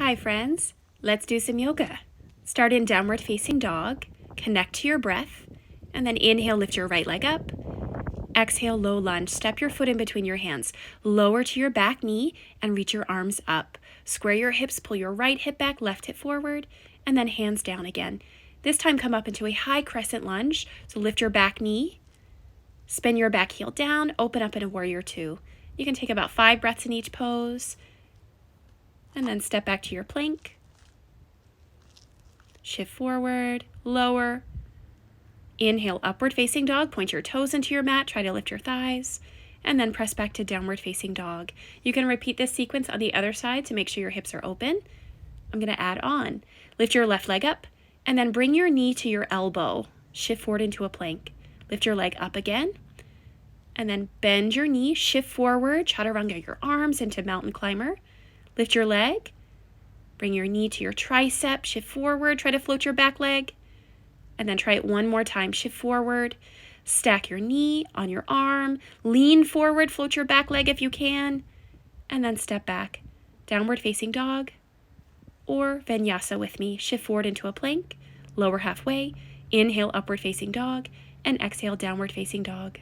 Hi friends, let's do some yoga. Start in downward facing dog, connect to your breath, and then inhale, lift your right leg up. Exhale, low lunge, step your foot in between your hands, lower to your back knee and reach your arms up. Square your hips, pull your right hip back, left hip forward, and then hands down again. This time come up into a high crescent lunge, so lift your back knee, spin your back heel down, open up in a warrior two. You can take about 5 breaths in each pose, and then step back to your plank. Shift forward, lower. Inhale, upward facing dog. Point your toes into your mat. Try to lift your thighs. And then press back to downward facing dog. You can repeat this sequence on the other side to make sure your hips are open. I'm going to add on. Lift your left leg up and then bring your knee to your elbow. Shift forward into a plank. Lift your leg up again. And then bend your knee. Shift forward. Chaturanga your arms into mountain climber. Lift your leg. Bring your knee to your tricep. Shift forward. Try to float your back leg. And then try it one more time. Shift forward. Stack your knee on your arm. Lean forward. Float your back leg if you can. And then step back. Downward facing dog. Or vinyasa with me. Shift forward into a plank. Lower halfway. Inhale, upward facing dog. And exhale, downward facing dog.